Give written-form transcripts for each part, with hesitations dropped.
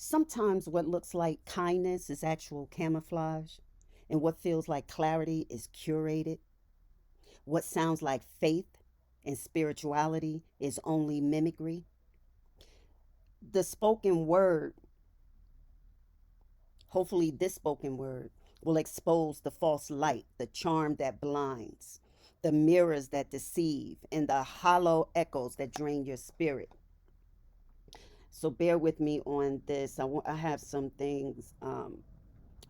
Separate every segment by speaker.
Speaker 1: Sometimes what looks like kindness is actual camouflage, and what feels like clarity is curated. What sounds like faith and spirituality is only mimicry. The spoken word, hopefully, this spoken word will expose the false light, the charm that blinds, the mirrors that deceive, and the hollow echoes that drain your spirit. So bear with me on this. I have some things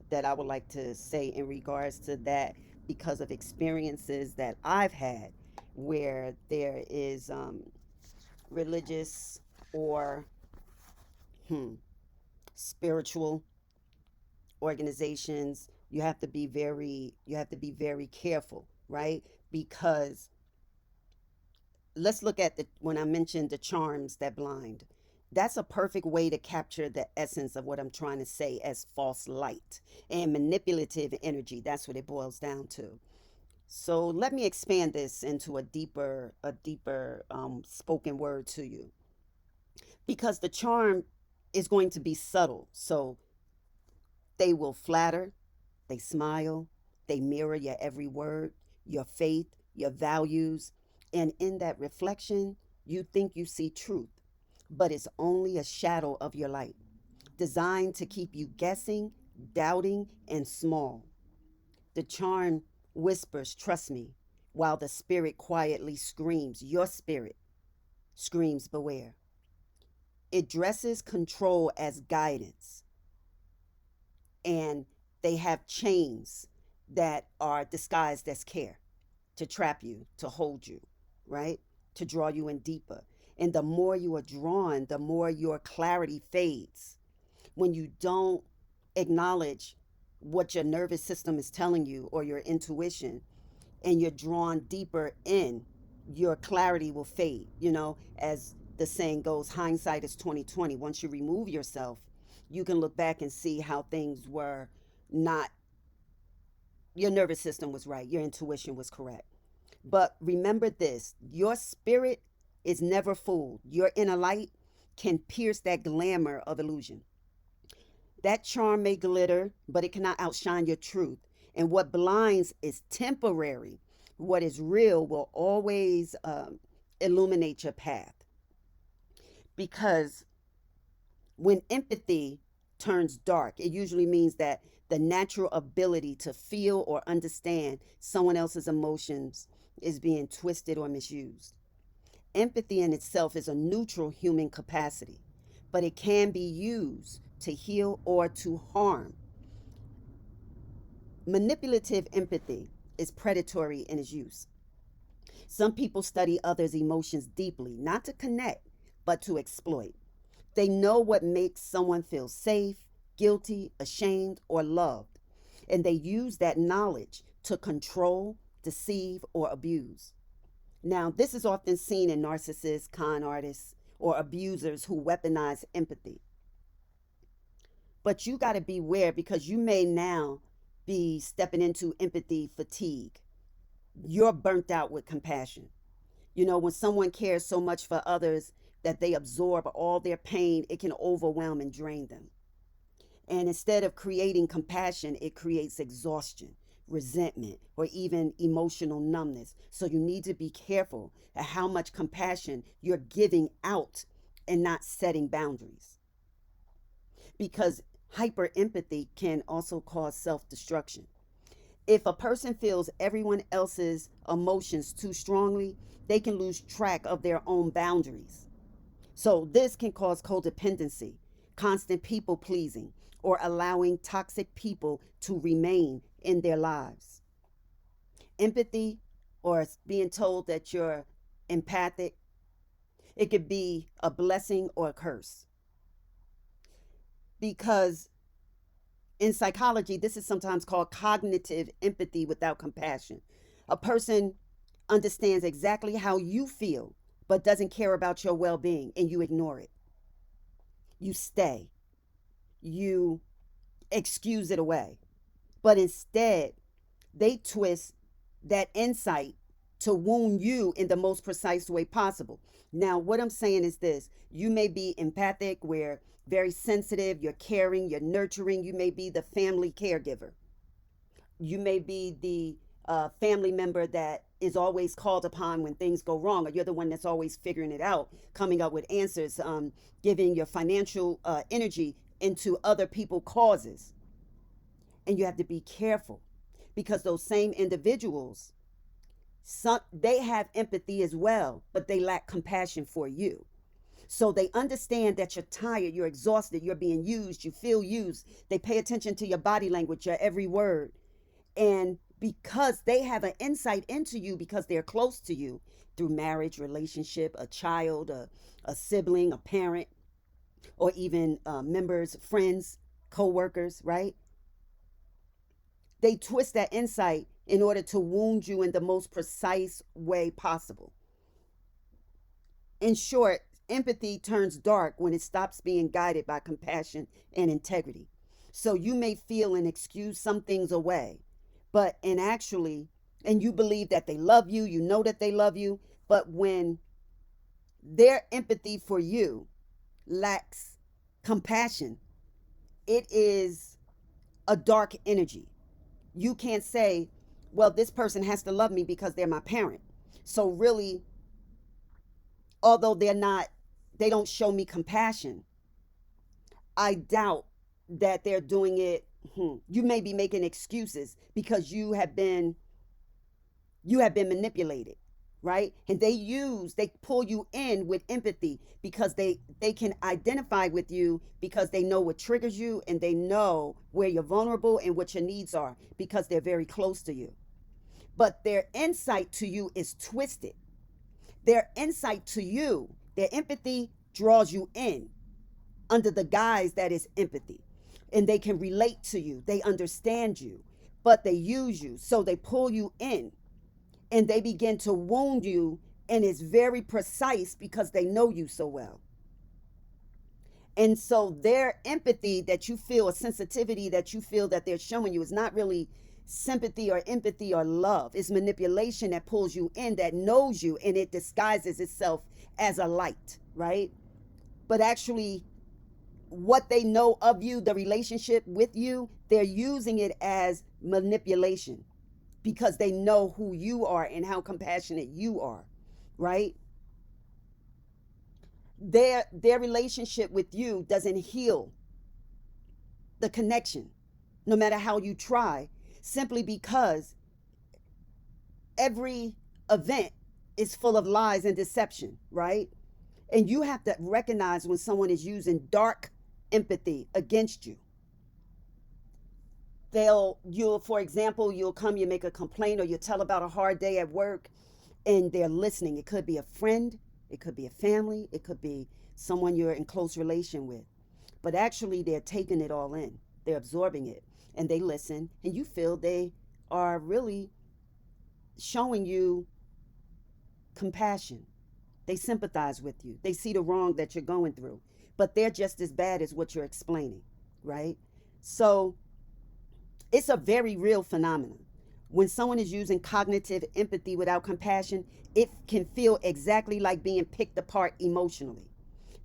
Speaker 1: that I would like to say in regards to that because of experiences that I've had where there is religious or hmm, spiritual organizations. You have to be very careful, right? Because let's look at the when I mentioned the charms that blind. That's a perfect way to capture the essence of what I'm trying to say as false light and manipulative energy. That's what it boils down to. So let me expand this into a deeper spoken word to you, because the charm is going to be subtle. So they will flatter, they smile, they mirror your every word, your faith, your values, and in that reflection, you think you see truth, but it's only a shadow of your light, designed to keep you guessing, doubting, and small. The charm whispers, trust me, while the spirit quietly screams, your spirit screams, beware. It dresses control as guidance, and they have chains that are disguised as care to trap you, to hold you, right? To draw you in deeper. And the more you are drawn, the more your clarity fades. When you don't acknowledge what your nervous system is telling you or your intuition, and you're drawn deeper in, your clarity will fade. As the saying goes, hindsight is 2020. Once you remove yourself, you can look back and see how things were not, your nervous system was right, your intuition was correct. But remember this, your spirit is never fooled. Your inner light can pierce that glamour of illusion. That charm may glitter, but it cannot outshine your truth. And what blinds is temporary. What is real will always illuminate your path. Because when empathy turns dark, it usually means that the natural ability to feel or understand someone else's emotions is being twisted or misused. Empathy in itself is a neutral human capacity, but it can be used to heal or to harm. Manipulative empathy is predatory in its use. Some people study others' emotions deeply, not to connect, but to exploit. They know what makes someone feel safe, guilty, ashamed, or loved, and they use that knowledge to control, deceive, or abuse. Now, this is often seen in narcissists, con artists, or abusers who weaponize empathy. But you got to beware, because you may now be stepping into empathy fatigue. You're burnt out with compassion. When someone cares so much for others that they absorb all their pain, it can overwhelm and drain them. And instead of creating compassion, it creates exhaustion, resentment, or even emotional numbness. So you need to be careful at how much compassion you're giving out and not setting boundaries. Because hyper empathy can also cause self destruction. If a person feels everyone else's emotions too strongly, they can lose track of their own boundaries. So, this can cause codependency, constant people pleasing, or allowing toxic people to remain in their lives. Empathy, or being told that you're empathic, it could be a blessing or a curse. Because in psychology, this is sometimes called cognitive empathy without compassion. A person understands exactly how you feel, but doesn't care about your well being, and you ignore it. You stay, you excuse it away. But instead, they twist that insight to wound you in the most precise way possible. Now, what I'm saying is this: you may be empathic, where very sensitive, you're caring, you're nurturing, you may be the family caregiver, you may be the family member that is always called upon when things go wrong, or you're the one that's always figuring it out, coming up with answers, giving your financial energy into other people causes. And you have to be careful, because those same individuals, they have empathy as well, but they lack compassion for you. So they understand that you're tired, you're exhausted, you're being used, you feel used. They pay attention to your body language, your every word. And because they have an insight into you, because they're close to you through marriage, relationship, a child, a sibling, a parent, or even members, friends, co-workers, right? They twist that insight in order to wound you in the most precise way possible. In short, empathy turns dark when it stops being guided by compassion and integrity. So you may feel and excuse some things away, but in actually, and you believe that they love you, you know that they love you, but when their empathy for you lacks compassion, it is a dark energy. You can't say, well, this person has to love me because they're my parent. So really, although they don't show me compassion, I doubt that they're doing it. You may be making excuses because you have been manipulated, right? And they pull you in with empathy because they can identify with you, because they know what triggers you, and they know where you're vulnerable and what your needs are, because they're very close to you. But their insight to you is twisted. Their empathy draws you in under the guise that is empathy. And they can relate to you, they understand you, but they use you. So they pull you in and they begin to wound you. And it's very precise because they know you so well. And so their empathy that you feel, a sensitivity that you feel that they're showing you, is not really sympathy or empathy or love. It's manipulation that pulls you in, that knows you, and it disguises itself as a light, right? But actually, what they know of you, the relationship with you, they're using it as manipulation because they know who you are and how compassionate you are, right? Their relationship with you doesn't heal the connection, no matter how you try, simply because every event is full of lies and deception, right? And you have to recognize when someone is using dark empathy against you. For example, you make a complaint, or you tell about a hard day at work, and they're listening. It could be a friend, it could be a family, it could be someone you're in close relation with. But actually, they're taking it all in, they're absorbing it, and they listen, and you feel they are really showing you compassion. They sympathize with you, they see the wrong that you're going through, but they're just as bad as what you're explaining, right? So it's a very real phenomenon. When someone is using cognitive empathy without compassion, it can feel exactly like being picked apart emotionally.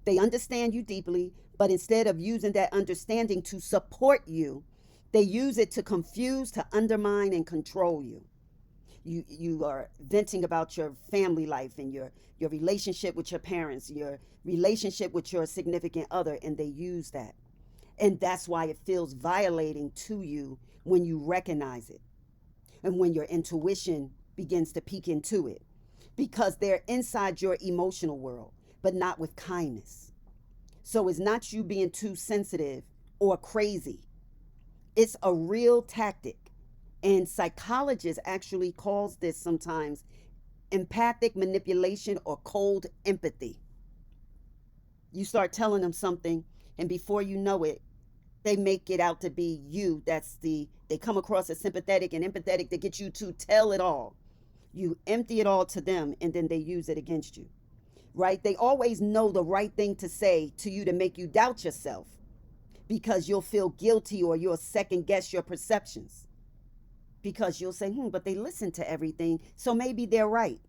Speaker 1: They understand you deeply, but instead of using that understanding to support you, they use it to confuse, to undermine, and control you. You are venting about your family life and your relationship with your parents, your relationship with your significant other, and they use that. And that's why it feels violating to you when you recognize it and when your intuition begins to peek into it, because they're inside your emotional world, but not with kindness. So it's not you being too sensitive or crazy. It's a real tactic. And psychologists actually calls this sometimes empathic manipulation or cold empathy. You start telling them something, and before you know it, they make it out to be you. They come across as sympathetic and empathetic to get you to tell it all. You empty it all to them, and then they use it against you, right? They always know the right thing to say to you to make you doubt yourself, because you'll feel guilty or you'll second guess your perceptions, because you'll say, but they listen to everything, so maybe they're right.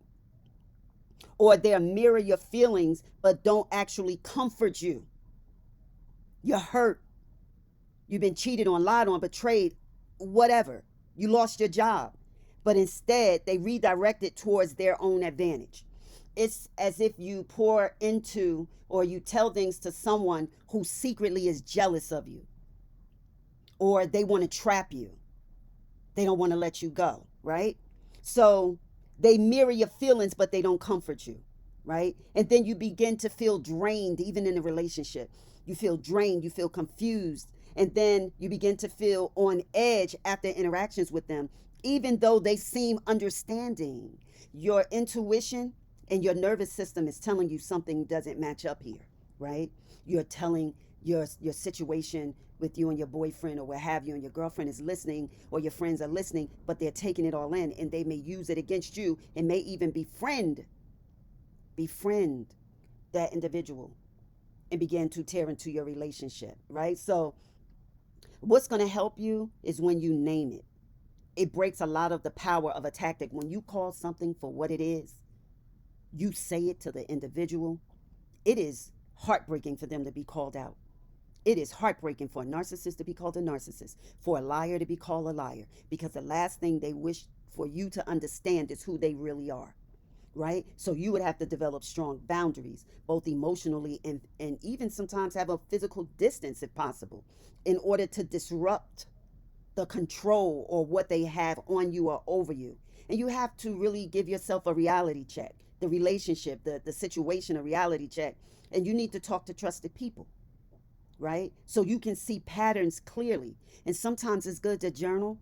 Speaker 1: Or they'll mirror your feelings, but don't actually comfort you. You're hurt. You've been cheated on, lied on, betrayed, whatever. You lost your job. But instead, they redirect it towards their own advantage. It's as if you pour into or you tell things to someone who secretly is jealous of you, or they want to trap you. They don't want to let you go, right? So they mirror your feelings, but they don't comfort you, right? And then you begin to feel drained, even in a relationship. You feel drained, you feel confused, and then you begin to feel on edge after interactions with them, even though they seem understanding. Your intuition and your nervous system is telling you something doesn't match up here, right? You're telling your situation with you and your boyfriend or what have you, and your girlfriend is listening or your friends are listening, but they're taking it all in, and they may use it against you and may even befriend that individual and begin to tear into your relationship, right? So what's going to help you is when you name it. It breaks a lot of the power of a tactic. When you call something for what it is, you say it to the individual. It is heartbreaking for them to be called out. It is heartbreaking for a narcissist to be called a narcissist, for a liar to be called a liar, because the last thing they wish for you to understand is who they really are, right? So you would have to develop strong boundaries, both emotionally and even sometimes have a physical distance if possible, in order to disrupt the control or what they have on you or over you. And you have to really give yourself a reality check, the relationship, the situation, a reality check. And you need to talk to trusted people, right? So you can see patterns clearly. And sometimes it's good to journal,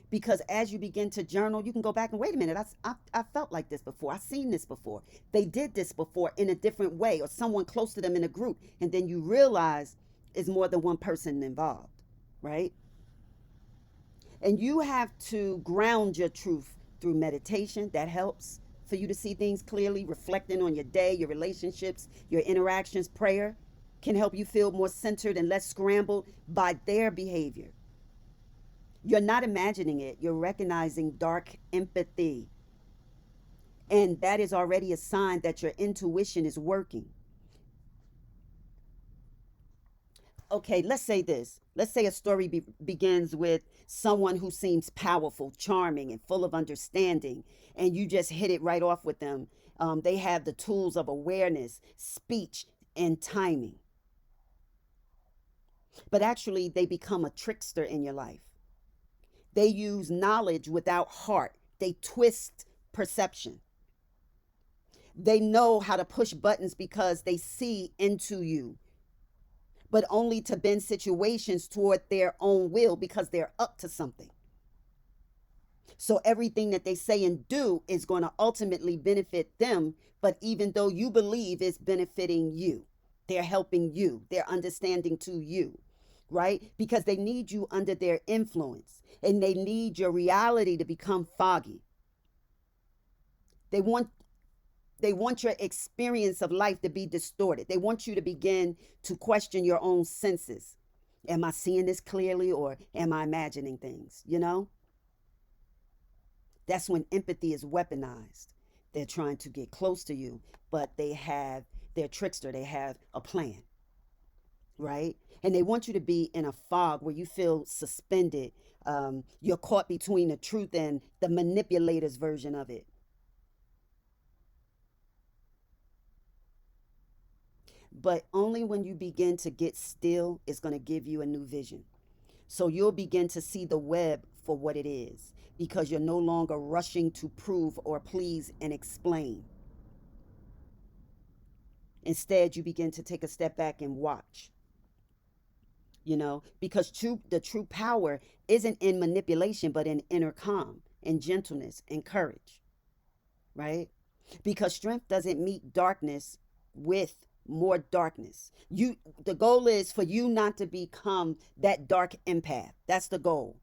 Speaker 1: because as you begin to journal, you can go back and wait a minute, I felt like this before. I've seen this before. They did this before in a different way, or someone close to them in a group. And then you realize it's more than one person involved, right? And you have to ground your truth through meditation. That helps for you to see things clearly, reflecting on your day, your relationships, your interactions. Prayer can help you feel more centered and less scrambled by their behavior. You're not imagining it, you're recognizing dark empathy. And that is already a sign that your intuition is working. Okay, let's say this. Let's say a story begins with someone who seems powerful, charming, and full of understanding, and you just hit it right off with them. They have the tools of awareness, speech, and timing. But actually, they become a trickster in your life. They use knowledge without heart, they twist perception. They know how to push buttons because they see into you, but only to bend situations toward their own will because they're up to something. So everything that they say and do is going to ultimately benefit them. But even though you believe it's benefiting you, they're helping you, they're understanding to you, right? Because they need you under their influence, and they need your reality to become foggy. They want they want your experience of life to be distorted. They want you to begin to question your own senses. Am I seeing this clearly, or am I imagining things? That's when empathy is weaponized. They're trying to get close to you, but they're trickster. They have a plan, right? And they want you to be in a fog where you feel suspended. You're caught between the truth and the manipulator's version of it. But only when you begin to get still is going to give you a new vision. So you'll begin to see the web for what it is, because you're no longer rushing to prove or please and explain. Instead, you begin to take a step back and watch, because the true power isn't in manipulation, but in inner calm and gentleness and courage, right? Because strength doesn't meet darkness with more darkness. The goal is for you not to become that dark empath. That's the goal.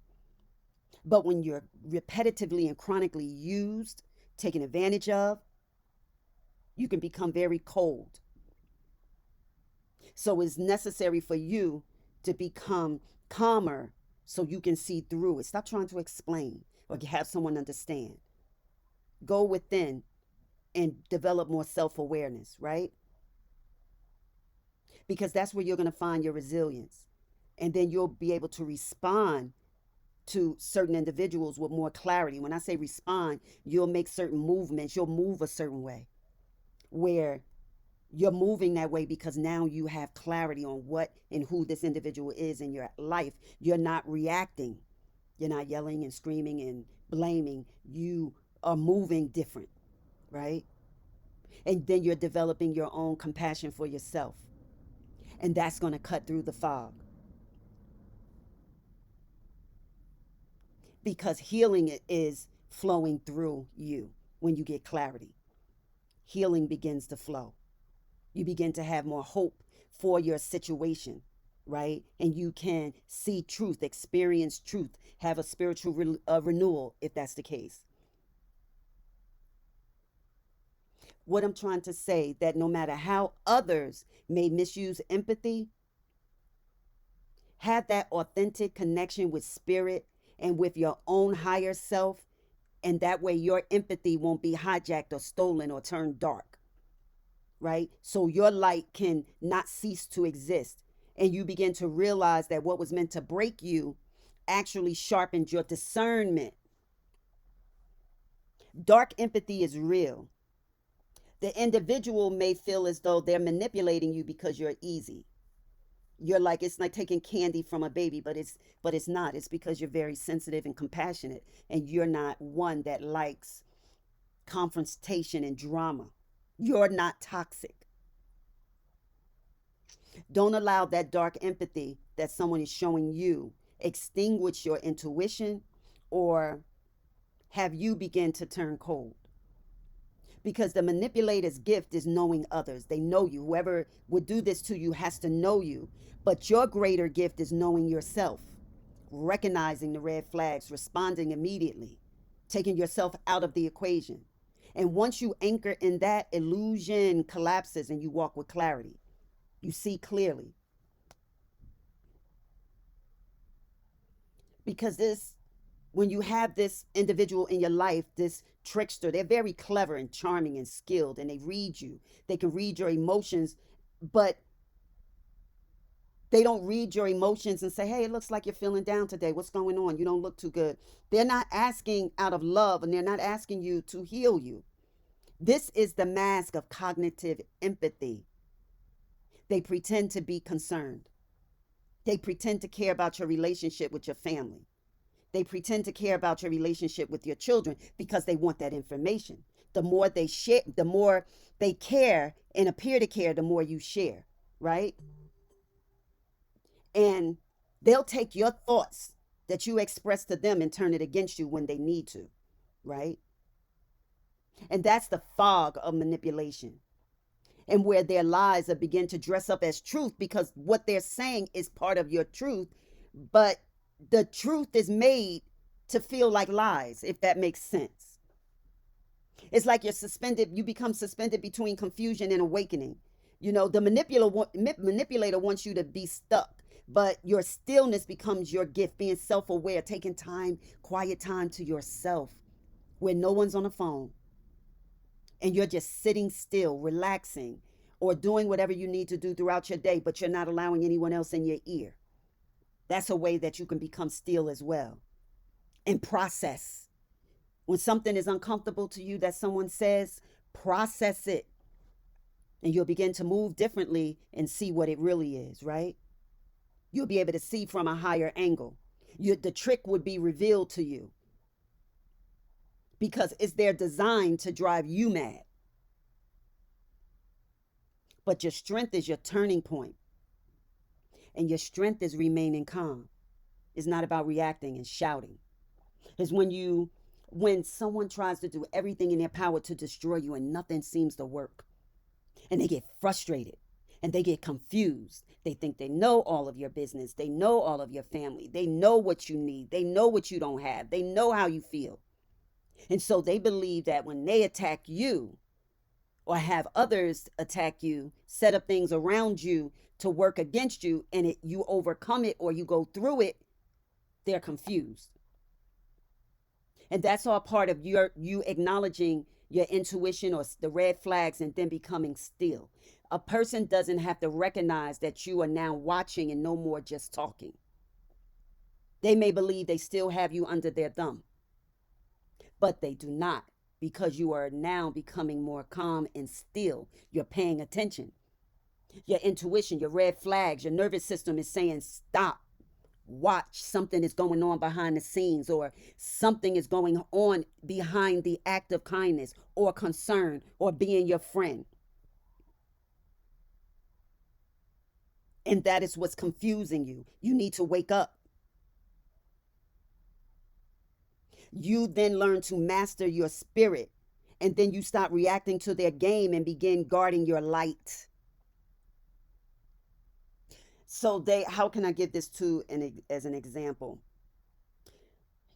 Speaker 1: But when you're repetitively and chronically used, taken advantage of, you can become very cold. So it's necessary for you to become calmer so you can see through it. Stop trying to explain or have someone understand. Go within and develop more self awareness, right? Because that's where you're going to find your resilience. And then you'll be able to respond to certain individuals with more clarity. When I say respond, you'll make certain movements, you'll move a certain way where you're moving that way because now you have clarity on what and who this individual is in your life. You're not reacting, you're not yelling and screaming and blaming. You are moving different, right? And then you're developing your own compassion for yourself. And that's going to cut through the fog because healing is flowing through you when you get clarity. Healing begins to flow. You begin to have more hope for your situation, right? And you can see truth, experience truth, have a spiritual renewal if that's the case. What I'm trying to say that no matter how others may misuse empathy, have that authentic connection with spirit and with your own higher self, and that way your empathy won't be hijacked or stolen or turned dark, right? So your light can not cease to exist. And you begin to realize that what was meant to break you actually sharpened your discernment. Dark empathy is real. The individual may feel as though they're manipulating you because you're easy. You're like, it's like taking candy from a baby, but it's not. It's because you're very sensitive and compassionate, and you're not one that likes confrontation and drama. You're not toxic. Don't allow that dark empathy that someone is showing you extinguish your intuition or have you begin to turn cold. Because the manipulator's gift is knowing others. They know you. Whoever would do this to you has to know you. But your greater gift is knowing yourself, recognizing the red flags, responding immediately, taking yourself out of the equation. And once you anchor in that, illusion collapses and you walk with clarity. You see clearly. Because when you have this individual in your life, this trickster, they're very clever and charming and skilled, and they read you. They can read your emotions, but they don't read your emotions and say, hey, it looks like you're feeling down today. What's going on? You don't look too good. They're not asking out of love, and they're not asking you to heal you. This is the mask of cognitive empathy. They pretend to be concerned. They pretend to care about your relationship with your family. They pretend to care about your relationship with your children because they want that information. The more they share, the more they care and appear to care, the more you share, right? And they'll take your thoughts that you express to them and turn it against you when they need to, right? And that's the fog of manipulation. And where their lies are begin to dress up as truth because what they're saying is part of your truth, but the truth is made to feel like lies, if that makes sense. It's like you become suspended between confusion and awakening. The manipulator wants you to be stuck, but your stillness becomes your gift, being self aware, taking time, quiet time to yourself where no one's on the phone and you're just sitting still, relaxing, or doing whatever you need to do throughout your day, but you're not allowing anyone else in your ear. That's a way that you can become still as well and process. When something is uncomfortable to you that someone says, process it. And you'll begin to move differently and see what it really is, right? You'll be able to see from a higher angle. The trick would be revealed to you because it's their design to drive you mad. But your strength is your turning point. And your strength is remaining calm. It's not about reacting and shouting. It's when someone tries to do everything in their power to destroy you and nothing seems to work. And they get frustrated and they get confused. They think they know all of your business. They know all of your family. They know what you need. They know what you don't have. They know how you feel. And so they believe that when they attack you or have others attack you, set up things around you to work against you, and you overcome it or you go through it, they're confused. And that's all part of you acknowledging your intuition or the red flags and then becoming still. A person doesn't have to recognize that you are now watching and no more just talking. They may believe they still have you under their thumb, but they do not, because you are now becoming more calm and still. You're paying attention. Your intuition, your red flags, your nervous system is saying, stop, watch, something is going on behind the scenes, or something is going on behind the act of kindness or concern or being your friend. And that is what's confusing you. You need to wake up. You then learn to master your spirit, and then you stop reacting to their game and begin guarding your light. So they, how can I give this to as an example?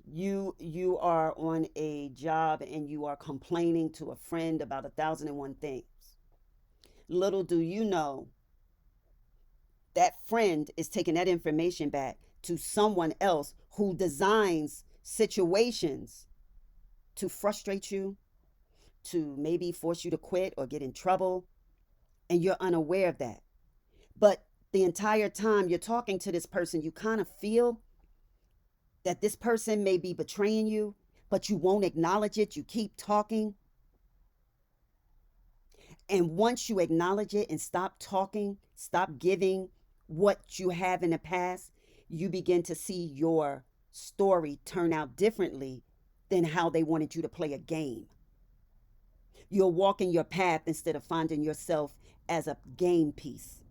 Speaker 1: You are on a job and you are complaining to a friend about 1,001 things. Little do you know that friend is taking that information back to someone else who designs situations to frustrate you, to maybe force you to quit or get in trouble, and you're unaware of that. But the entire time you're talking to this person, you kind of feel that this person may be betraying you, but you won't acknowledge it. You keep talking. And once you acknowledge it and stop talking, stop giving what you have in the past, you begin to see your story turn out differently than how they wanted you to play a game. You're walking your path instead of finding yourself as a game piece.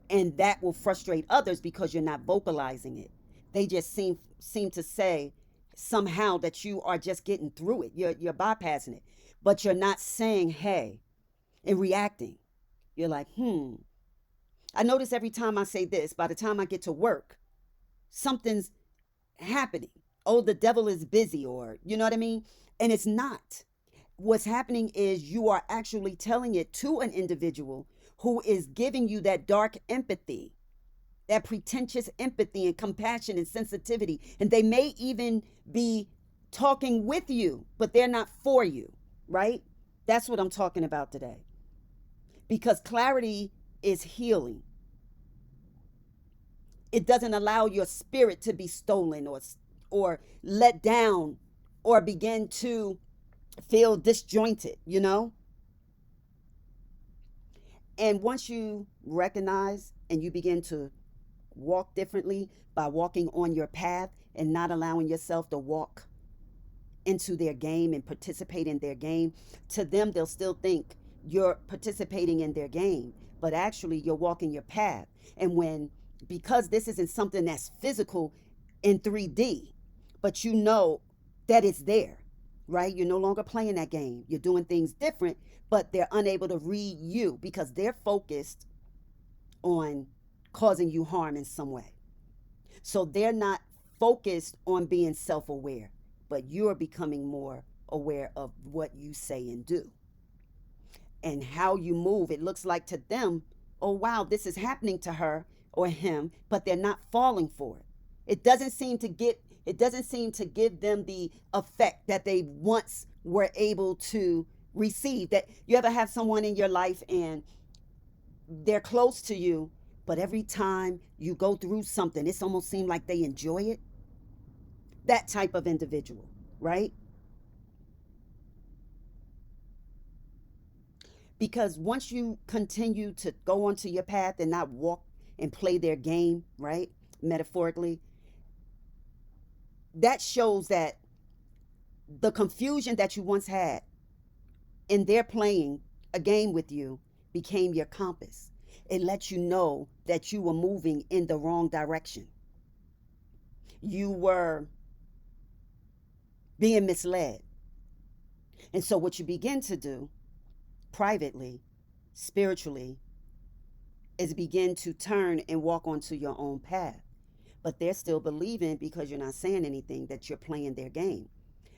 Speaker 1: And that will frustrate others because you're not vocalizing it. They just seem to say somehow that you are just getting through it. You're bypassing it. But you're not saying, hey, and reacting. You're like, I notice every time I say this, by the time I get to work, something's happening. Oh, the devil is busy, or you know what I mean? And it's not. What's happening is you are actually telling it to an individual who is giving you that dark empathy, that pretentious empathy and compassion and sensitivity. And they may even be talking with you, but they're not for you, right? That's what I'm talking about today. Because clarity is healing. It doesn't allow your spirit to be stolen or let down or begin to feel disjointed, you know? And once you recognize and you begin to walk differently by walking on your path and not allowing yourself to walk into their game and participate in their game, to them, they'll still think you're participating in their game, but actually you're walking your path. And because this isn't something that's physical in 3D, but you know that it's there, right? You're no longer playing that game. You're doing things different, but they're unable to read you because they're focused on causing you harm in some way. So they're not focused on being self aware, but you're becoming more aware of what you say and do and how you move. It looks like to them, oh, wow, this is happening to her or him, but they're not falling for it. It doesn't seem to give them the effect that they once were able to receive. That you ever have someone in your life and they're close to you, but every time you go through something, it's almost seemed like they enjoy it. That type of individual, right? Because once you continue to go onto your path and not walk and play their game, right? Metaphorically, that shows that the confusion that you once had in their playing a game with you became your compass. It lets you know that you were moving in the wrong direction. You were being misled. And so, what you begin to do privately, spiritually, is begin to turn and walk onto your own path. But they're still believing, because you're not saying anything, that you're playing their game.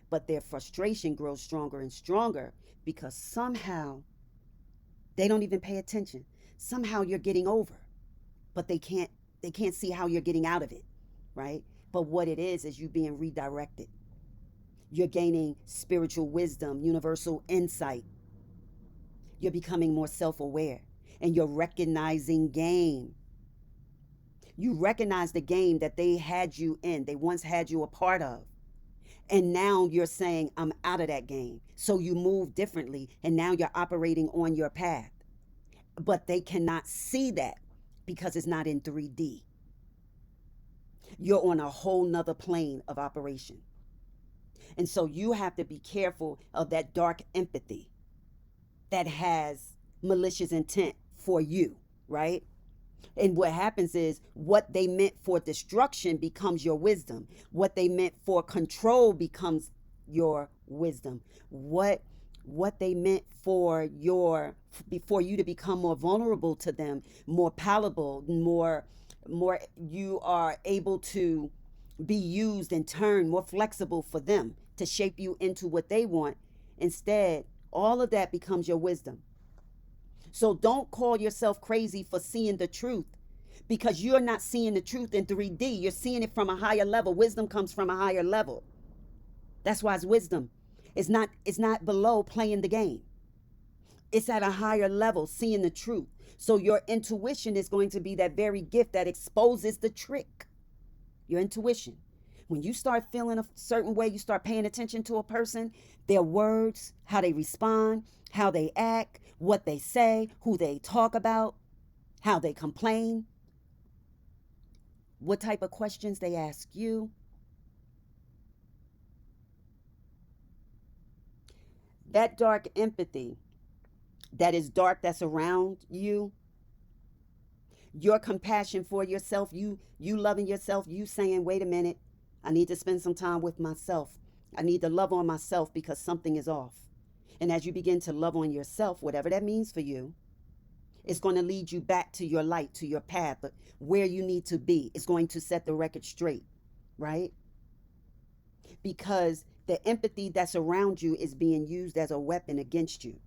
Speaker 1: But their frustration grows stronger and stronger because somehow they don't even pay attention. Somehow you're getting over, but they can't see how you're getting out of it, right? But what it is you being redirected. You're gaining spiritual wisdom, universal insight. You're becoming more self aware, and you're recognizing game. You recognize the game that they had you in, they once had you a part of. And now you're saying, I'm out of that game. So you move differently, and now you're operating on your path. But they cannot see that because it's not in 3D. You're on a whole nother plane of operation. And so you have to be careful of that dark empathy that has malicious intent for you, right? And what happens is what they meant for destruction becomes your wisdom. What they meant for control becomes your wisdom. What they meant for your before you to become more vulnerable to them, more palatable, more you are able to be used and turned more flexible for them to shape you into what they want. Instead, all of that becomes your wisdom. So don't call yourself crazy for seeing the truth because you're not seeing the truth in 3D. You're seeing it from a higher level. Wisdom comes from a higher level. That's why it's wisdom. It's not below playing the game. It's at a higher level, seeing the truth. So your intuition is going to be that very gift that exposes the trick. Your intuition. When you start feeling a certain way, you start paying attention to a person, their words, how they respond, how they act, what they say, who they talk about, how they complain, what type of questions they ask you. That dark empathy that is dark that's around you, your compassion for yourself, you loving yourself, you saying, wait a minute, I need to spend some time with myself. I need to love on myself because something is off. And as you begin to love on yourself, whatever that means for you, it's going to lead you back to your light, to your path, where you need to be. It's going to set the record straight, right? Because the empathy that's around you is being used as a weapon against you.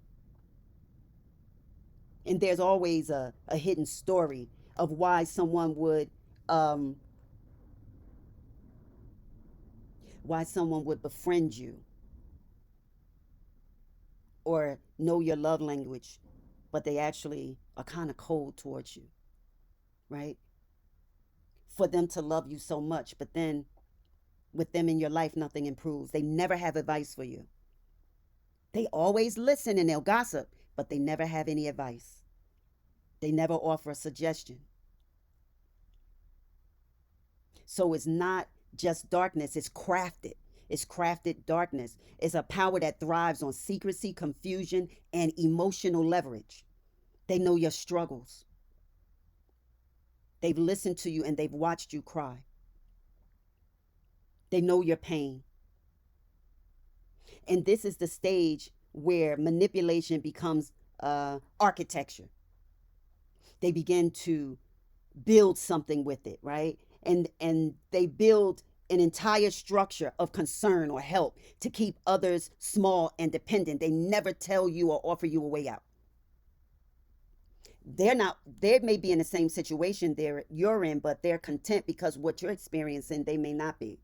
Speaker 1: And there's always a hidden story of um, why someone would befriend you or know your love language, but they actually are kind of cold towards you, right? For them to love you so much, but then with them in your life, nothing improves. They never have advice for you. They always listen and they'll gossip, but they never have any advice. They never offer a suggestion. So it's not just darkness, it's crafted. It's crafted darkness. It's a power that thrives on secrecy, confusion, and emotional leverage. They know your struggles. They've listened to you and they've watched you cry. They know your pain. And this is the stage where manipulation becomes architecture. They begin to build something with it, right? And they build an entire structure of concern or help to keep others small and dependent. They never tell you or offer you a way out. They may be in the same situation you're in, but they're content because what you're experiencing, they may not be.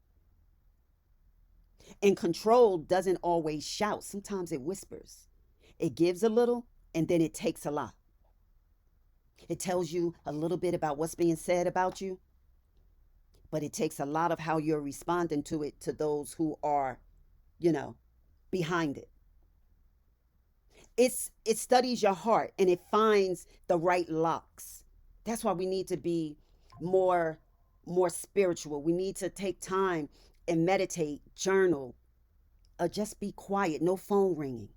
Speaker 1: And control doesn't always shout. Sometimes it whispers. It gives a little and then it takes a lot. It tells you a little bit about what's being said about you, but it takes a lot of how you're responding to it to those who are, you know, behind it. It studies your heart and it finds the right locks. That's why we need to be more more spiritual. We need to take time and meditate, journal, or just be quiet, no phone ringing,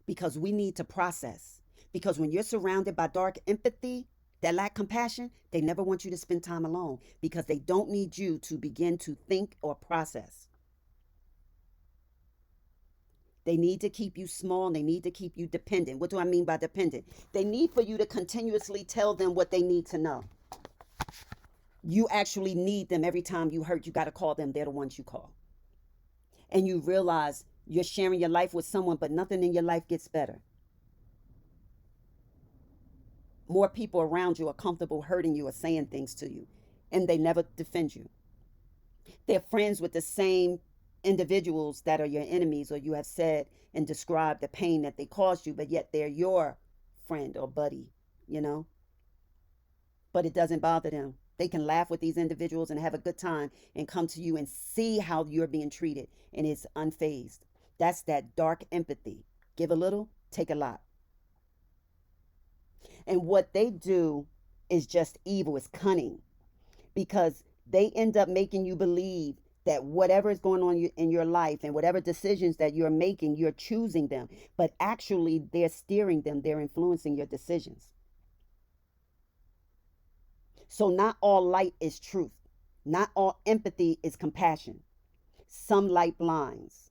Speaker 1: because we need to process. Because when you're surrounded by dark empathy that lack compassion, they never want you to spend time alone because they don't need you to begin to think or process. They need to keep you small and they need to keep you dependent. What do I mean by dependent? They need for you to continuously tell them what they need to know. You actually need them every time you hurt. You got to call them. They're the ones you call. And you realize you're sharing your life with someone, but nothing in your life gets better. More people around you are comfortable hurting you or saying things to you, and they never defend you. They're friends with the same individuals that are your enemies, or you have said and described the pain that they caused you, but yet they're your friend or buddy, you know? But it doesn't bother them. They can laugh with these individuals and have a good time and come to you and see how you're being treated, and it's unfazed. That's that dark empathy. Give a little, take a lot. And what they do is just evil, it's cunning, because they end up making you believe that whatever is going on in your life and whatever decisions that you're making, you're choosing them. But actually, they're steering them, they're influencing your decisions. So, not all light is truth, not all empathy is compassion. Some light blinds.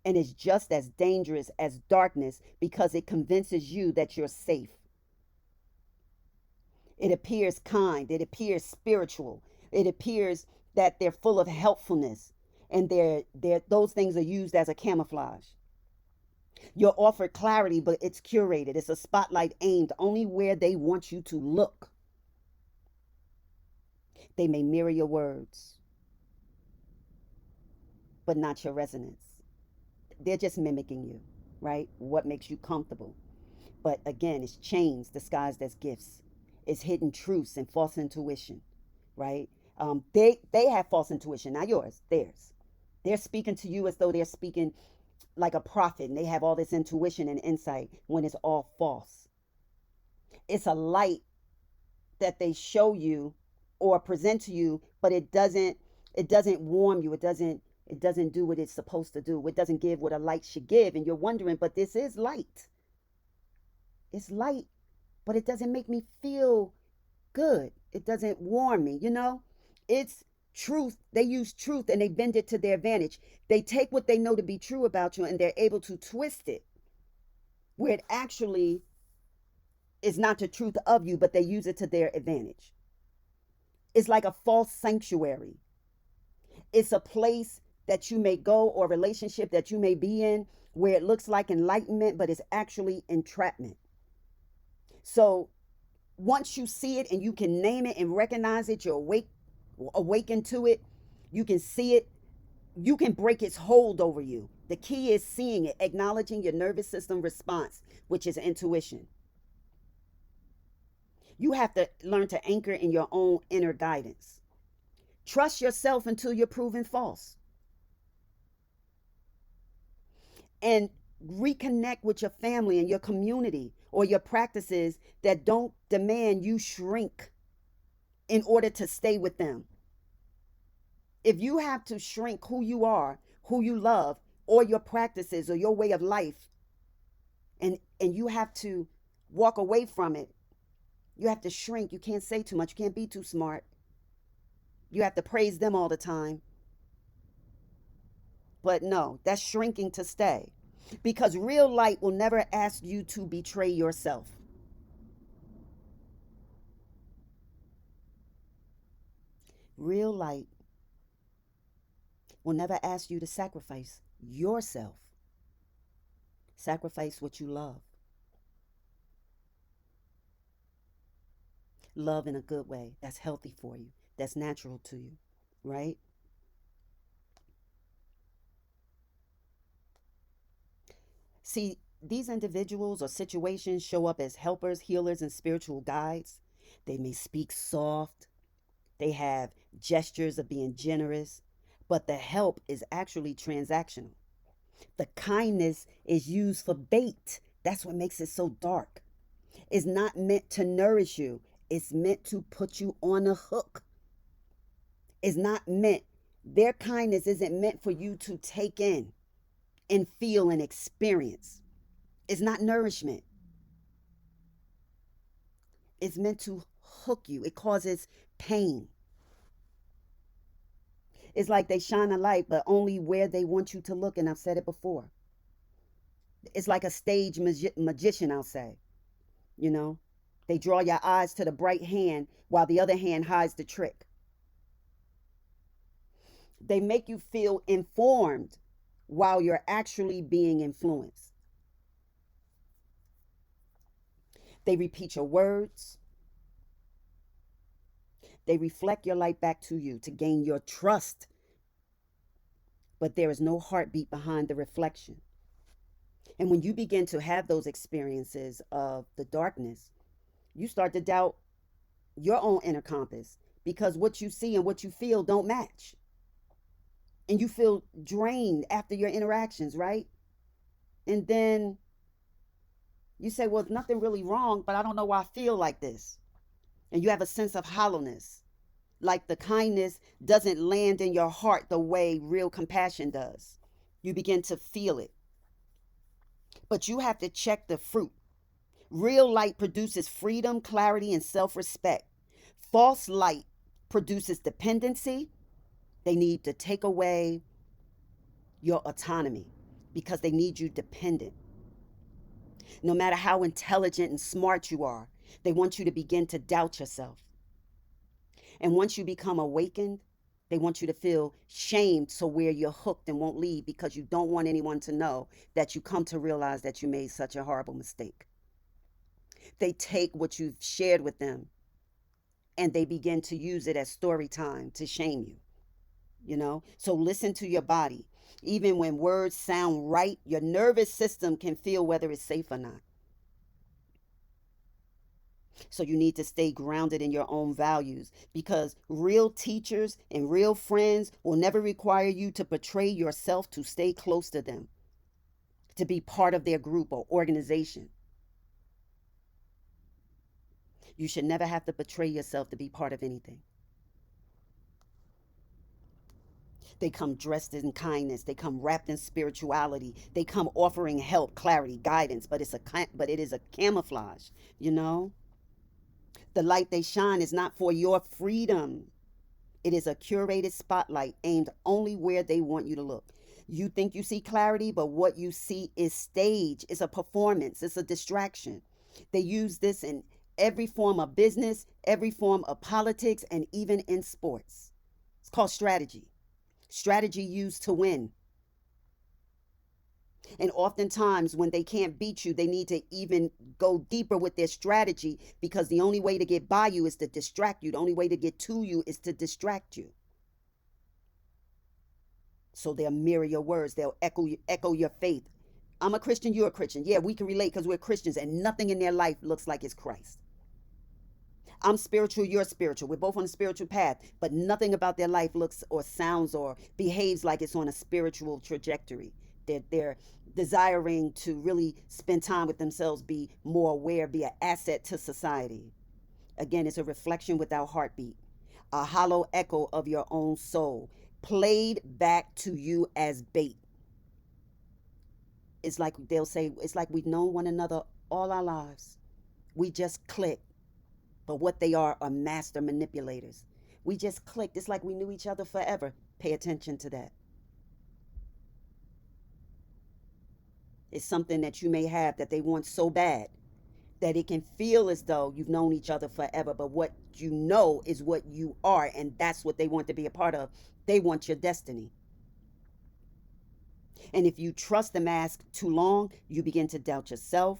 Speaker 1: And it's just as dangerous as darkness because it convinces you that you're safe. It appears kind, it appears spiritual, it appears that they're full of helpfulness, and those things are used as a camouflage. You're offered clarity, but it's curated. It's a spotlight aimed only where they want you to look. They may mirror your words, but not your resonance. They're just mimicking you, right? What makes you comfortable. But again, it's chains disguised as gifts. It's hidden truths and false intuition, right? They have false intuition, not yours, theirs. They're speaking to you as though they're speaking like a prophet, and they have all this intuition and insight when it's all false. It's a light that they show you or present to you, but it doesn't warm you. It doesn't do what it's supposed to do. It doesn't give what a light should give, and you're wondering, but this is light. It's light, but it doesn't make me feel good. It doesn't warm me, It's truth. They use truth and they bend it to their advantage. They take what they know to be true about you and they're able to twist it where it actually is not the truth of you, but they use it to their advantage. It's like a false sanctuary. It's a place that you may go or a relationship that you may be in where it looks like enlightenment, but it's actually entrapment. So once you see it and you can name it and recognize it, you're awaken to it, you can see it, you can break its hold over you. The key is seeing it, acknowledging your nervous system response, which is intuition. You have to learn to anchor in your own inner guidance. Trust yourself until you're proven false. And reconnect with your family and your community or your practices that don't demand you shrink in order to stay with them. If you have to shrink who you are, who you love, or your practices or your way of life, and you have to walk away from it, you have to shrink. You can't say too much. You can't be too smart. You have to praise them all the time. But no, that's shrinking to stay. Because real light will never ask you to betray yourself. Real light will never ask you to sacrifice yourself. Sacrifice what you love. Love in a good way. That's healthy for you. That's natural to you, right? See, these individuals or situations show up as helpers, healers, and spiritual guides. They may speak soft, they have gestures of being generous, but the help is actually transactional. The kindness is used for bait. That's what makes it so dark. It's not meant to nourish you, it's meant to put you on a hook. It's not meant, their kindness isn't meant for you to take in and feel and experience. It's not nourishment. It's meant to hook you. It causes pain. It's like they shine a light, but only where they want you to look. And I've said it before. It's like a stage magician, I'll say. You know, they draw your eyes to the bright hand while the other hand hides the trick. They make you feel informed while you're actually being influenced. They repeat your words. They reflect your light back to you to gain your trust but there is no heartbeat behind the reflection. And when you begin to have those experiences of the darkness, you start to doubt your own inner compass because what you see and what you feel don't match. And you feel drained after your interactions, right? And then you say, well, nothing really wrong, but I don't know why I feel like this. And you have a sense of hollowness, like the kindness doesn't land in your heart the way real compassion does. You begin to feel it. But you have to check the fruit. Real light produces freedom, clarity, and self respect. False light produces dependency. They need to take away your autonomy because they need you dependent. No matter how intelligent and smart you are, they want you to begin to doubt yourself. And once you become awakened, they want you to feel shamed so where you're hooked and won't leave because you don't want anyone to know that you come to realize that you made such a horrible mistake. They take what you've shared with them and they begin to use it as story time to shame you. So listen to your body. Even when words sound right, your nervous system can feel whether it's safe or not. So you need to stay grounded in your own values because real teachers and real friends will never require you to betray yourself to stay close to them, to be part of their group or organization. You should never have to betray yourself to be part of anything. They come dressed in kindness. They come wrapped in spirituality. They come offering help, clarity, guidance, but it is a camouflage, you know? The light they shine is not for your freedom. It is a curated spotlight aimed only where they want you to look. You think you see clarity, but what you see is stage. It's a performance. It's a distraction. They use this in every form of business, every form of politics, and even in sports. It's called strategy. Strategy used to win. And oftentimes, when they can't beat you, they need to even go deeper with their strategy because the only way to get by you is to distract you. The only way to get to you is to distract you. So they'll mirror your words, they'll echo your faith. I'm a Christian, you're a Christian. Yeah, we can relate because we're Christians, and nothing in their life looks like it's Christ. I'm spiritual, you're spiritual. We're both on a spiritual path, but nothing about their life looks or sounds or behaves like it's on a spiritual trajectory. They're desiring to really spend time with themselves, be more aware, be an asset to society. Again, it's a reflection without heartbeat, a hollow echo of your own soul, played back to you as bait. It's like they'll say, it's like we've known one another all our lives. We just click. But what they are master manipulators. We just clicked. It's like we knew each other forever. Pay attention to that. It's something that you may have that they want so bad that it can feel as though you've known each other forever. But what you know is what you are, and that's what they want to be a part of. They want your destiny. And if you trust the mask too long, you begin to doubt yourself,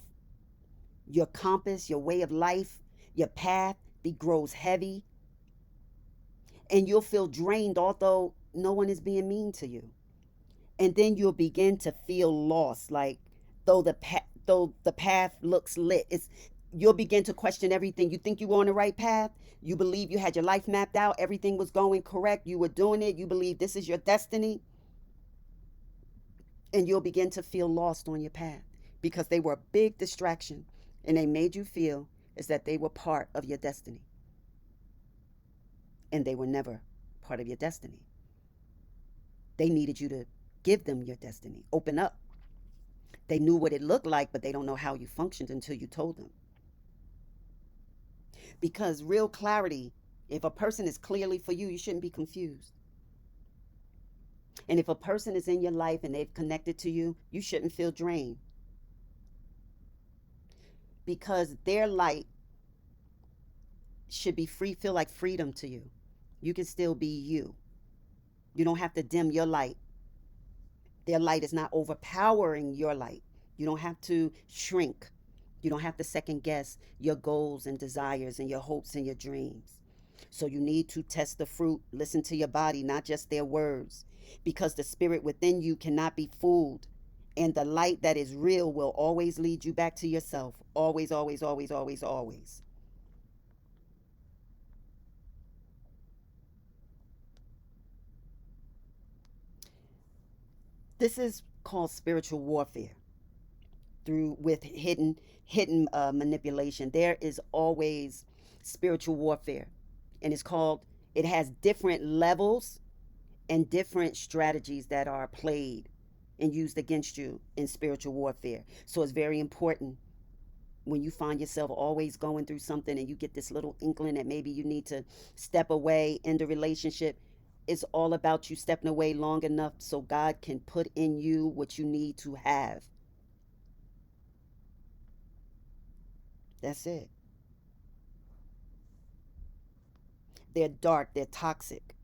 Speaker 1: your compass, your way of life, your path grows heavy, and you'll feel drained although no one is being mean to you. And then you'll begin to feel lost, like though the path looks lit, you'll begin to question everything. You think you were on the right path. You believe you had your life mapped out. Everything was going correct. You were doing it. You believe this is your destiny. And you'll begin to feel lost on your path because they were a big distraction and they made you feel as that they were part of your destiny. And they were never part of your destiny. They needed you to give them your destiny. Open up. They knew what it looked like, but they don't know how you functioned until you told them. Because real clarity, if a person is clearly for you, you shouldn't be confused. And if a person is in your life and they've connected to you, you shouldn't feel drained. Because their light should be free, feel like freedom to you. You can still be you. You don't have to dim your light. Their light is not overpowering your light. You don't have to shrink. You don't have to second guess your goals and desires and your hopes and your dreams. So you need to test the fruit, listen to your body, not just their words, because the spirit within you cannot be fooled. And the light that is real will always lead you back to yourself. Always, always, always, always, always. This is called spiritual warfare through with hidden manipulation. There is always spiritual warfare, and it has different levels and different strategies that are played and used against you in spiritual warfare. So it's very important when you find yourself always going through something and you get this little inkling that maybe you need to step away in the relationship. It's all about you stepping away long enough so God can put in you what you need to have. That's it. They're dark, they're toxic.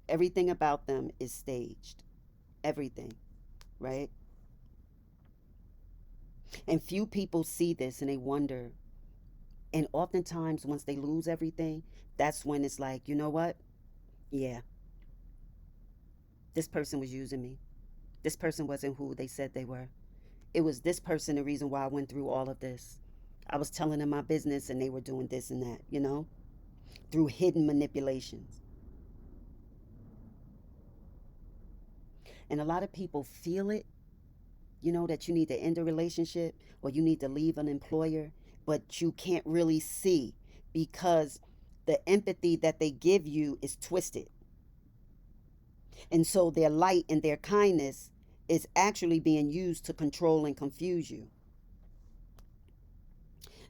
Speaker 1: Everything about them is staged. Everything, right? And few people see this and they wonder. And oftentimes, once they lose everything, that's when it's like, you know what? Yeah, this person was using me. This person wasn't who they said they were. It was this person the reason why I went through all of this. I was telling them my business and they were doing this and that, through hidden manipulations. And a lot of people feel it, that you need to end a relationship or you need to leave an employer, but you can't really see because the empathy that they give you is twisted. And so their light and their kindness is actually being used to control and confuse you.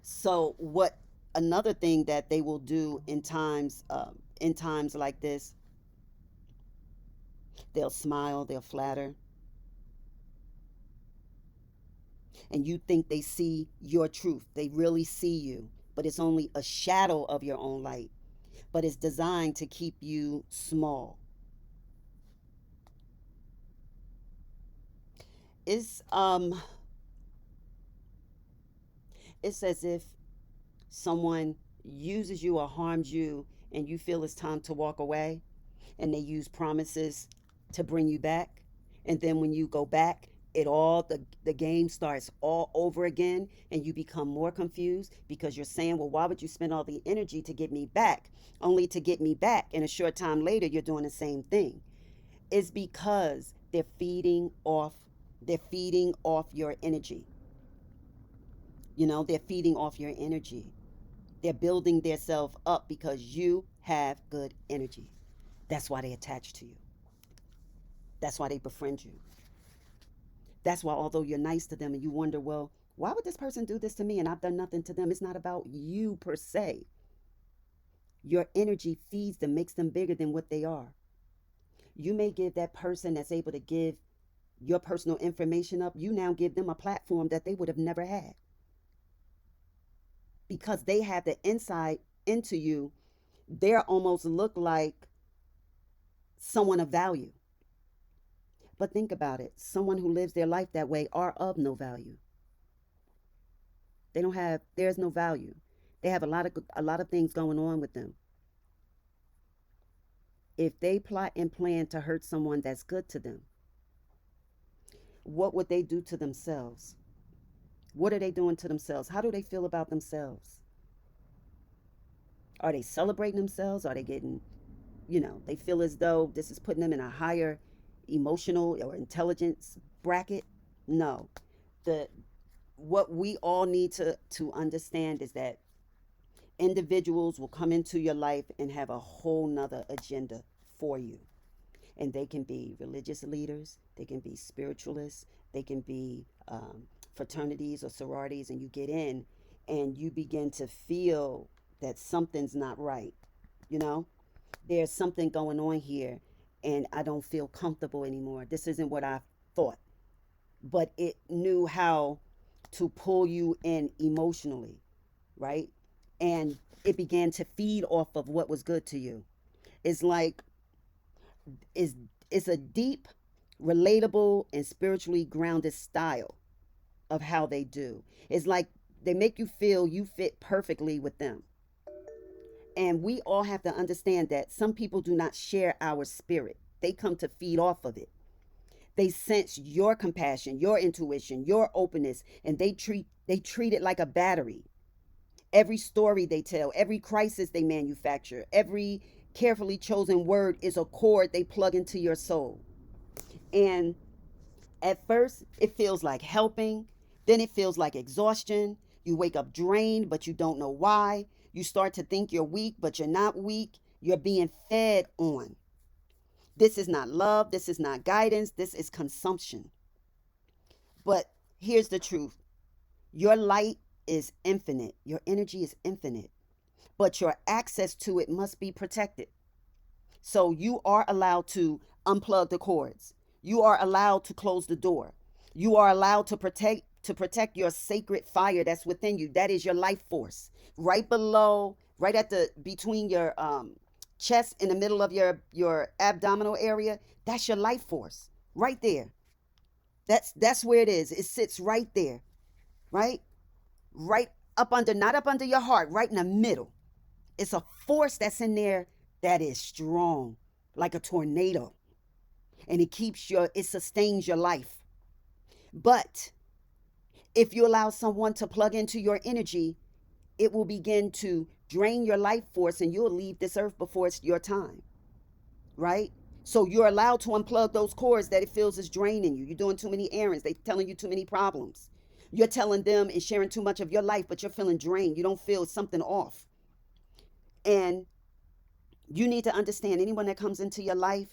Speaker 1: So what another thing that they will do in times like this, they'll smile, they'll flatter, and you think they see your truth. They really see you, but it's only a shadow of your own light. But it's designed to keep you small. It's um it's as if someone uses you or harms you and you feel it's time to walk away and they use promises to bring you back, and then when you go back, the game starts all over again and you become more confused because you're saying, well, why would you spend all the energy to get me back only to get me back, and a short time later you're doing the same thing. It's because they're feeding off your energy. They're feeding off your energy. They're building themselves up because you have good energy. That's why they attach to you. That's why they befriend you. That's why, although you're nice to them and you wonder, well, why would this person do this to me and I've done nothing to them? It's not about you per se. Your energy feeds them, makes them bigger than what they are. You may give that person that's able to give your personal information up, you now give them a platform that they would have never had because they have the insight into you. They almost look like someone of value. But think about it, someone who lives their life that way are of no value. There's no value. They have a lot of things going on with them. If they plot and plan to hurt someone that's good to them, what would they do to themselves? What are they doing to themselves? How do they feel about themselves? Are they celebrating themselves? Are they getting, they feel as though this is putting them in a higher emotional or intelligence bracket? No. The what we all need to understand is that individuals will come into your life and have a whole nother agenda for you. And they can be religious leaders, they can be spiritualists, they can be fraternities or sororities, and you get in and you begin to feel that something's not right. You know, there's something going on here, and I don't feel comfortable anymore. This isn't what I thought. But it knew how to pull you in emotionally, right? And it began to feed off of what was good to you. It's like it's it's a deep, relatable, and spiritually grounded style of how they do. It's like they make you feel you fit perfectly with them. And we all have to understand that some people do not share our spirit. They come to feed off of it. They sense your compassion, your intuition, your openness, and they treat it like a battery. Every story they tell, every crisis they manufacture, every carefully chosen word is a cord they plug into your soul. And at first, it feels like helping, then it feels like exhaustion. You wake up drained, but you don't know why. You start to think you're weak, but you're not weak. You're being fed on. This is not love. This is not guidance. This is consumption. But here's the truth: your light is infinite, your energy is infinite, but your access to it must be protected. So you are allowed to unplug the cords. You are allowed to close the door. You are allowed to protect your sacred fire that's within you. That is your life force. Right below, right at the between your chest, in the middle of your abdominal area, that's your life force. Right there. That's where it is. It sits right there, right? Right up under, not up under your heart, right in the middle. It's a force that's in there that is strong, like a tornado. And it sustains your life. But if you allow someone to plug into your energy, it will begin to drain your life force and you'll leave this earth before it's your time, right? So you're allowed to unplug those cords that it feels is draining you. You're doing too many errands. They're telling you too many problems. You're telling them and sharing too much of your life, but you're feeling drained. You don't feel something off. And you need to understand, anyone that comes into your life,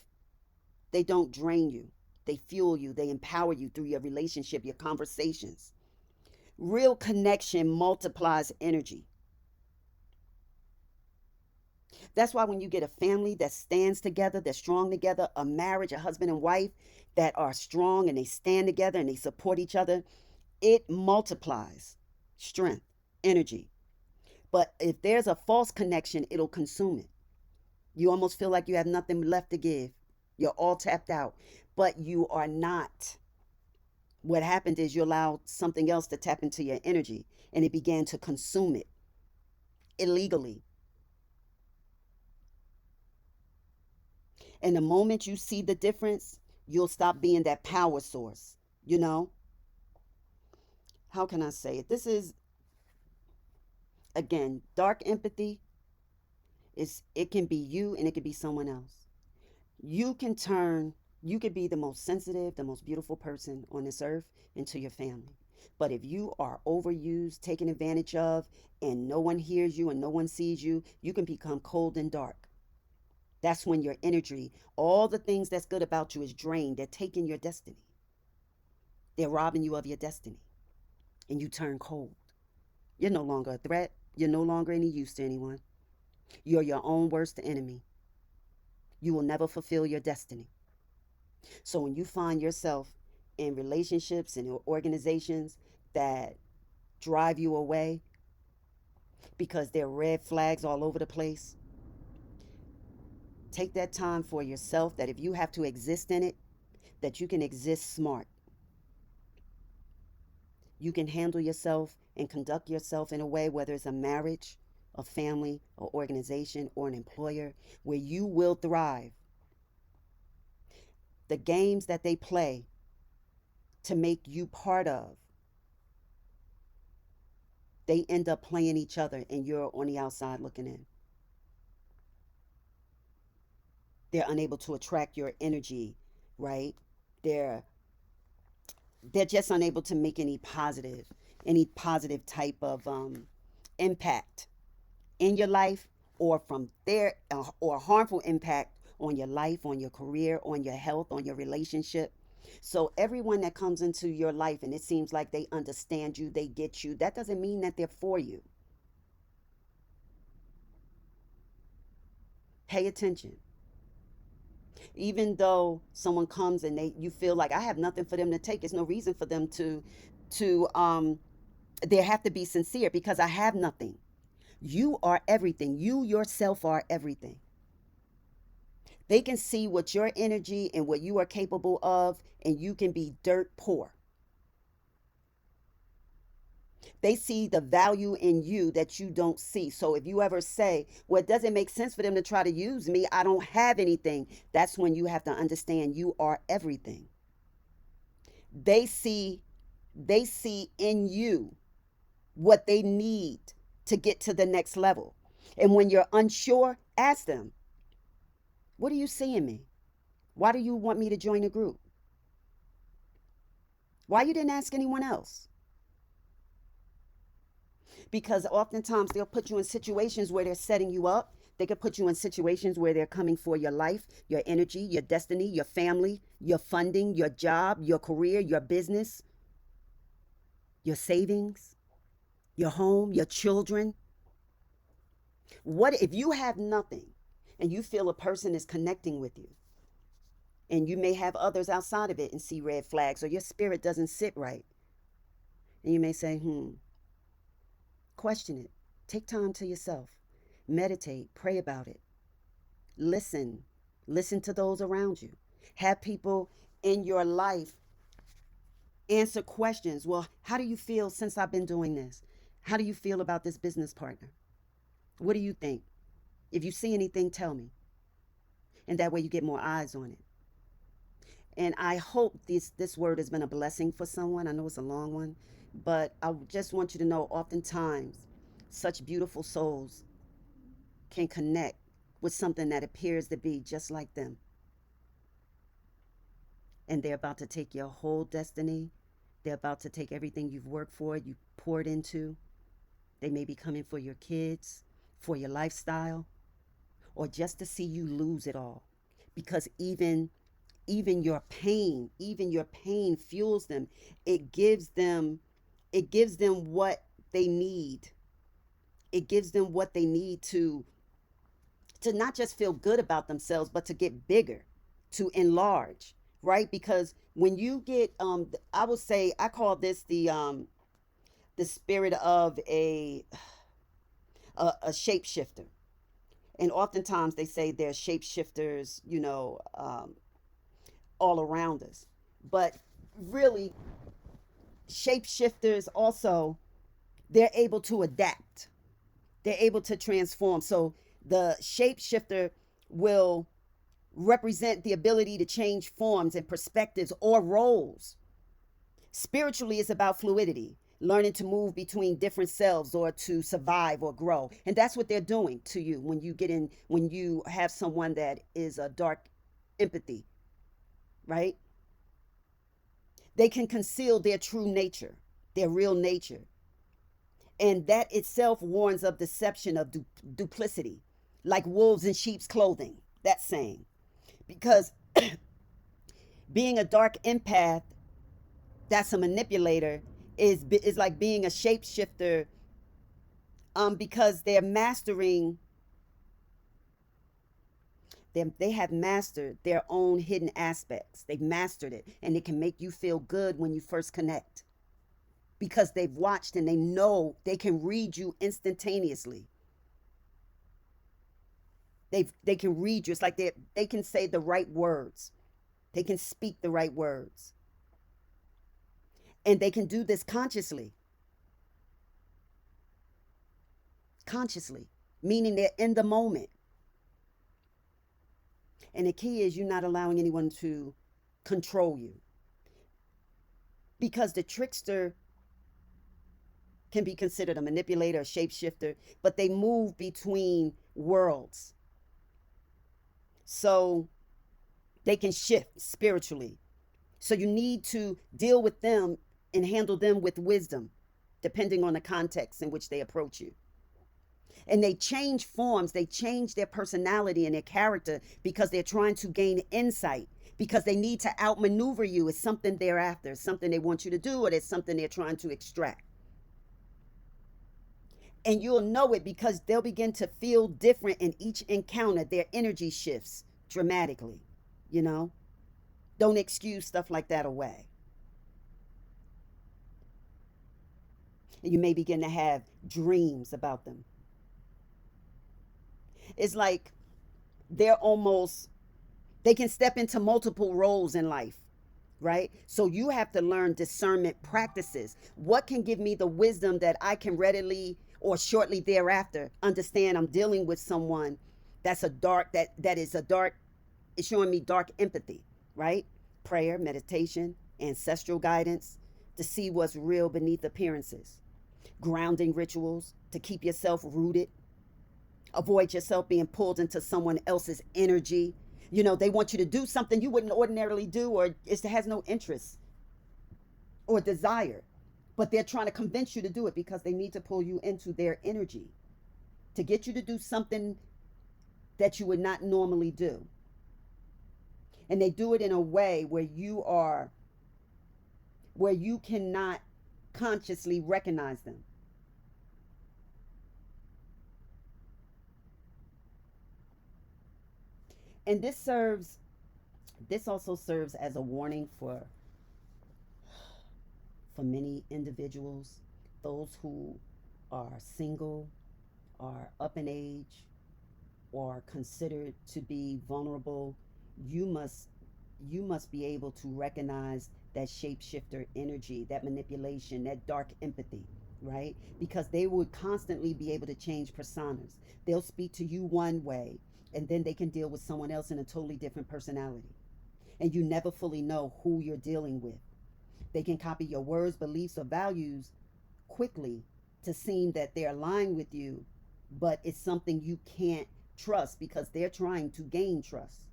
Speaker 1: they don't drain you. They fuel you. They empower you through your relationship, your conversations. Real connection multiplies energy. That's why when you get a family that stands together, that's strong together, a marriage, a husband and wife that are strong and they stand together and they support each other, it multiplies strength, energy. But if there's a false connection, it'll consume it. You almost feel like you have nothing left to give. You're all tapped out, but you are not. What happened is you allowed something else to tap into your energy and it began to consume it illegally. And the moment you see the difference, you'll stop being that power source. You know, how can I say it? This is, again, dark empathy. It can be you and it can be someone else. You can turn, you could be the most sensitive, the most beautiful person on this earth into your family. But if you are overused, taken advantage of, and no one hears you and no one sees you, you can become cold and dark. That's when your energy, all the things that's good about you is drained. They're taking your destiny. They're robbing you of your destiny. And you turn cold. You're no longer a threat. You're no longer any use to anyone. You're your own worst enemy. You will never fulfill your destiny. So when you find yourself in relationships and organizations that drive you away because there are red flags all over the place, take that time for yourself, that if you have to exist in it, that you can exist smart. You can handle yourself and conduct yourself in a way, whether it's a marriage, a family, an organization, or an employer, where you will thrive. The games that they play to make you part of, they end up playing each other and you're on the outside looking in. They're unable to attract your energy, right? They're they're just unable to make any positive type of impact in your life, or from their or harmful impact on your life, on your career, on your health, on your relationship. So everyone that comes into your life and it seems like they understand you, they get you, that doesn't mean that they're for you. Pay attention. Even though someone comes and you feel like I have nothing for them to take, there's no reason for them to they have to be sincere, because I have nothing. You are everything. You yourself are everything. They can see what your energy and what you are capable of, and you can be dirt poor. They see the value in you that you don't see. So if you ever say, well, it doesn't make sense for them to try to use me, I don't have anything, that's when you have to understand you are everything. They see they see in you what they need to get to the next level. And when you're unsure, ask them, what do you see in me? Why do you want me to join a group? Why you didn't ask anyone else? Because oftentimes they'll put you in situations where they're setting you up. They could put you in situations where they're coming for your life, your energy, your destiny, your family, your funding, your job, your career, your business, your savings, your home, your children. What if you have nothing and you feel a person is connecting with you, and you may have others outside of it and see red flags, or your spirit doesn't sit right? And you may say, question it. Take time to yourself. Meditate, pray about it. Listen. Listen to those around you. Have people in your life answer questions. Well, how do you feel since I've been doing this? How do you feel about this business partner? What do you think? If you see anything, tell me. And that way you get more eyes on it. And I hope this word has been a blessing for someone. I know it's a long one, but I just want you to know oftentimes such beautiful souls can connect with something that appears to be just like them. And they're about to take your whole destiny. They're about to take everything you've worked for, you poured into. They may be coming for your kids, for your lifestyle, or just to see you lose it all. Because even your pain fuels them. It gives them what they need. It gives them what they need to not just feel good about themselves, but to get bigger, to enlarge, right? Because when you get, I would say, I call this the spirit of a shapeshifter. And oftentimes they say they're shapeshifters, all around us. But really, shapeshifters also, they're able to adapt. They're able to transform. So the shapeshifter will represent the ability to change forms and perspectives or roles. Spiritually, it's about fluidity, learning to move between different selves or to survive or grow. And that's what they're doing to you when you have someone that is a dark empathy, right? They can conceal their true nature, their real nature. And that itself warns of deception, of duplicity, like wolves in sheep's clothing, that saying. Because being a dark empath, that's a manipulator, is like being a shapeshifter, because they're mastering them. They have mastered their own hidden aspects. They've mastered it, and it can make you feel good when you first connect, because they've watched and they know they can read you instantaneously. They can read you. It's like they can say the right words. They can speak the right words. And they can do this consciously. Consciously, meaning they're in the moment. And the key is you not allowing anyone to control you. Because the trickster can be considered a manipulator, a shapeshifter, but they move between worlds. So they can shift spiritually. So you need to deal with them and handle them with wisdom, depending on the context in which they approach you. And they change forms, they change their personality and their character because they're trying to gain insight, because they need to outmaneuver you. It's something they're after, something they want you to do, or it's something they're trying to extract. And you'll know it because they'll begin to feel different in each encounter. Their energy shifts dramatically, you know? Don't excuse stuff like that away. And you may begin to have dreams about them. It's like they're almost, they can step into multiple roles in life, right? So you have to learn discernment practices. What can give me the wisdom that I can readily or shortly thereafter understand I'm dealing with someone that's a dark that is a dark, it's showing me dark empathy, right? Prayer, meditation, ancestral guidance to see what's real beneath appearances. Grounding rituals to keep yourself rooted. Avoid yourself being pulled into someone else's energy. You know, they want you to do something you wouldn't ordinarily do, or it has no interest or desire, but they're trying to convince you to do it because they need to pull you into their energy to get you to do something that you would not normally do. And they do it in a way where you cannot consciously recognize them. And this also serves as a warning for many individuals, those who are single, are up in age, or considered to be vulnerable. You must you must be able to recognize that shapeshifter energy, that manipulation, that dark empathy, right? Because they would constantly be able to change personas. They'll speak to you one way, and then they can deal with someone else in a totally different personality. And you never fully know who you're dealing with. They can copy your words, beliefs, or values quickly to seem that they're aligned with you, but it's something you can't trust because they're trying to gain trust.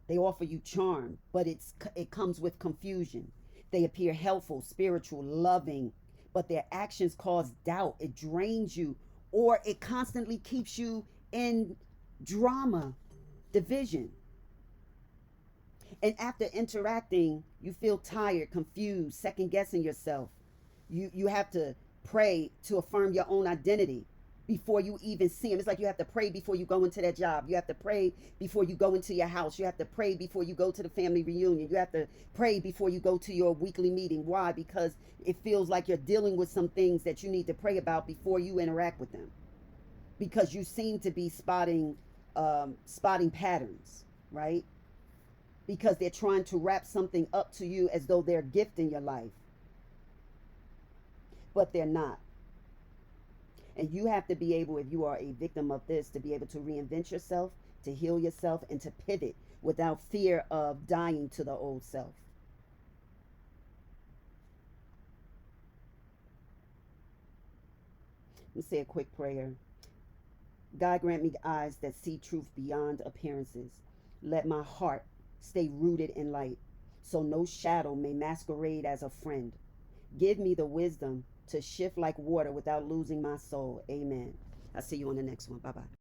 Speaker 1: They offer you charm, but it comes with confusion. They appear helpful, spiritual, loving, but their actions cause doubt. It drains you, or it constantly keeps you in drama, division. And after interacting, you feel tired, confused, second guessing yourself. You have to pray to affirm your own identity before you even see him. It's like you have to pray before you go into that job. You have to pray before you go into your house. You have to pray before you go to the family reunion. You have to pray before you go to your weekly meeting. Why? Because it feels like you're dealing with some things that you need to pray about before you interact with them. Because you seem to be spotting patterns, right? Because they're trying to wrap something up to you as though they're a gift in your life, but they're not. And you have to be able, if you are a victim of this, to be able to reinvent yourself, to heal yourself, and to pivot without fear of dying to the old self. Let's say a quick prayer. God, grant me eyes that see truth beyond appearances. Let my heart stay rooted in light, so no shadow may masquerade as a friend. Give me the wisdom to shift like water without losing my soul. Amen. I'll see you on the next one. Bye bye.